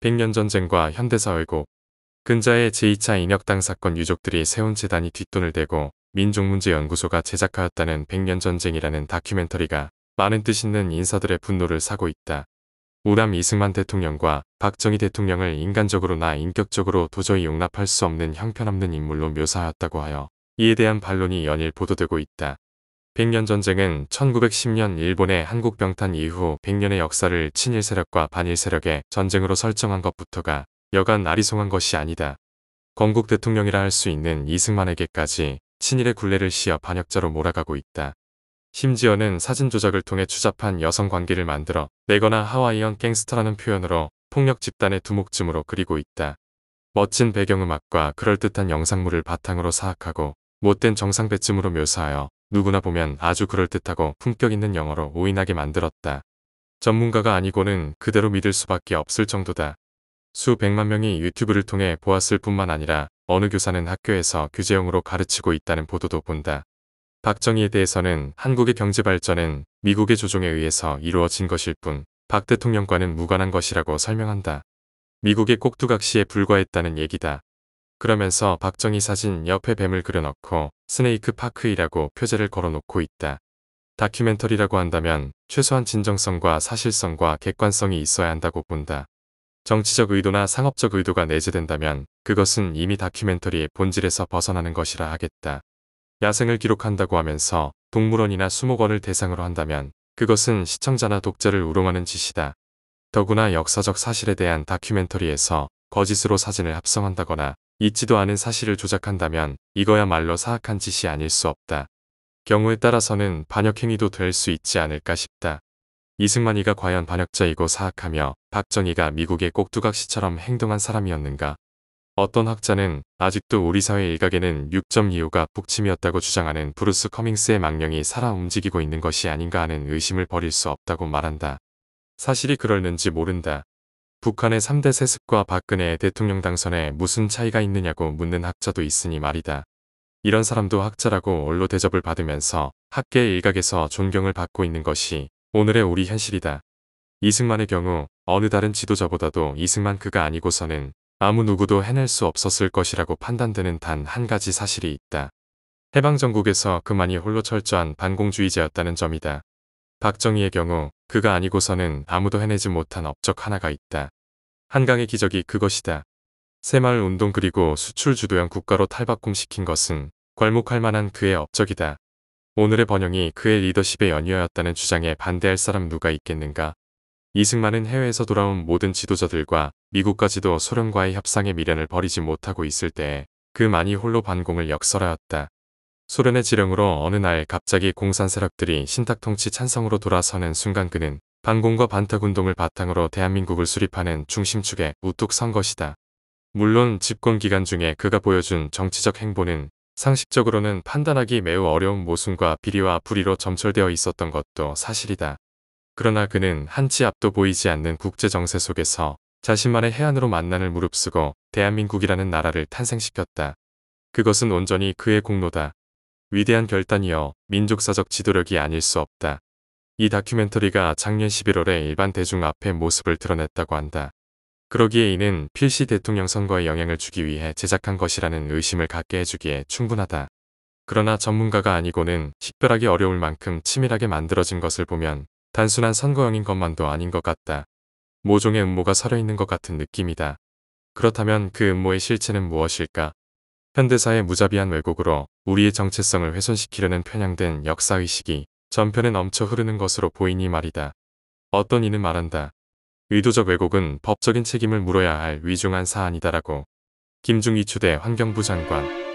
백년 전쟁과 현대사 왜곡. 근자의 제2차 인혁당 사건 유족들이 세운 재단이 뒷돈을 대고 민족문제연구소가 제작하였다는 백년전쟁이라는 다큐멘터리가 많은 뜻있는 인사들의 분노를 사고 있다. 우남 이승만 대통령과 박정희 대통령을 인간적으로나 인격적으로 도저히 용납할 수 없는 형편없는 인물로 묘사하였다고 하여 이에 대한 반론이 연일 보도되고 있다. 백년전쟁은 1910년 일본의 한국병탄 이후 100년의 역사를 친일 세력과 반일 세력의 전쟁으로 설정한 것부터가 여간 아리송한 것이 아니다. 건국 대통령이라 할 수 있는 이승만에게까지 친일의 굴레를 씌어 반역자로 몰아가고 있다. 심지어는 사진 조작을 통해 추잡한 여성 관계를 만들어 내거나 하와이언 갱스터라는 표현으로 폭력 집단의 두목쯤으로 그리고 있다. 멋진 배경음악과 그럴듯한 영상물을 바탕으로 사악하고 못된 정상 배쯤으로 묘사하여 누구나 보면 아주 그럴듯하고 품격 있는 영어로 오인하게 만들었다. 전문가가 아니고는 그대로 믿을 수밖에 없을 정도다. 수백만 명이 유튜브를 통해 보았을 뿐만 아니라 어느 교사는 학교에서 교재용으로 가르치고 있다는 보도도 본다. 박정희에 대해서는 한국의 경제 발전은 미국의 조종에 의해서 이루어진 것일 뿐 박 대통령과는 무관한 것이라고 설명한다. 미국의 꼭두각시에 불과했다는 얘기다. 그러면서 박정희 사진 옆에 뱀을 그려넣고 스네이크 파크이라고 표제를 걸어놓고 있다. 다큐멘터리라고 한다면 최소한 진정성과 사실성과 객관성이 있어야 한다고 본다. 정치적 의도나 상업적 의도가 내재된다면 그것은 이미 다큐멘터리의 본질에서 벗어나는 것이라 하겠다. 야생을 기록한다고 하면서 동물원이나 수목원을 대상으로 한다면 그것은 시청자나 독자를 우롱하는 짓이다. 더구나 역사적 사실에 대한 다큐멘터리에서 거짓으로 사진을 합성한다거나 있지도 않은 사실을 조작한다면 이거야말로 사악한 짓이 아닐 수 없다. 경우에 따라서는 반역행위도 될 수 있지 않을까 싶다. 이승만이가 과연 반역자이고 사악하며 박정희가 미국의 꼭두각시처럼 행동한 사람이었는가? 어떤 학자는 아직도 우리 사회 일각에는 6.25가 북침이었다고 주장하는 브루스 커밍스의 망령이 살아 움직이고 있는 것이 아닌가 하는 의심을 버릴 수 없다고 말한다. 사실이 그럴는지 모른다. 북한의 3대 세습과 박근혜의 대통령 당선에 무슨 차이가 있느냐고 묻는 학자도 있으니 말이다. 이런 사람도 학자라고 언로 대접을 받으면서 학계 일각에서 존경을 받고 있는 것이 오늘의 우리 현실이다. 이승만의 경우 어느 다른 지도자보다도 이승만 그가 아니고서는 아무 누구도 해낼 수 없었을 것이라고 판단되는 단 한 가지 사실이 있다. 해방전국에서 그만이 홀로 철저한 반공주의자였다는 점이다. 박정희의 경우 그가 아니고서는 아무도 해내지 못한 업적 하나가 있다. 한강의 기적이 그것이다. 새마을 운동 그리고 수출 주도형 국가로 탈바꿈시킨 것은 괄목할 만한 그의 업적이다. 오늘의 번영이 그의 리더십에 연이었다는 주장에 반대할 사람 누가 있겠는가? 이승만은 해외에서 돌아온 모든 지도자들과 미국까지도 소련과의 협상의 미련을 버리지 못하고 있을 때에 그만이 홀로 반공을 역설하였다. 소련의 지령으로 어느 날 갑자기 공산 세력들이 신탁통치 찬성으로 돌아서는 순간 그는 반공과 반탁운동을 바탕으로 대한민국을 수립하는 중심축에 우뚝 선 것이다. 물론 집권 기간 중에 그가 보여준 정치적 행보는 상식적으로는 판단하기 매우 어려운 모순과 비리와 불의로 점철되어 있었던 것도 사실이다. 그러나 그는 한치 앞도 보이지 않는 국제정세 속에서 자신만의 해안으로 만난을 무릅쓰고 대한민국이라는 나라를 탄생시켰다. 그것은 온전히 그의 공로다. 위대한 결단이여 민족사적 지도력이 아닐 수 없다. 이 다큐멘터리가 작년 11월에 일반 대중 앞에 모습을 드러냈다고 한다. 그러기에 이는 필시 대통령 선거에 영향을 주기 위해 제작한 것이라는 의심을 갖게 해주기에 충분하다. 그러나 전문가가 아니고는 식별하기 어려울 만큼 치밀하게 만들어진 것을 보면 단순한 선거용인 것만도 아닌 것 같다. 모종의 음모가 서려있는 것 같은 느낌이다. 그렇다면 그 음모의 실체는 무엇일까? 현대사의 무자비한 왜곡으로 우리의 정체성을 훼손시키려는 편향된 역사의식이 전편에 넘쳐 흐르는 것으로 보이니 말이다. 어떤 이는 말한다. 의도적 왜곡은 법적인 책임을 물어야 할 위중한 사안이다라고. 김중희 초대 환경부 장관.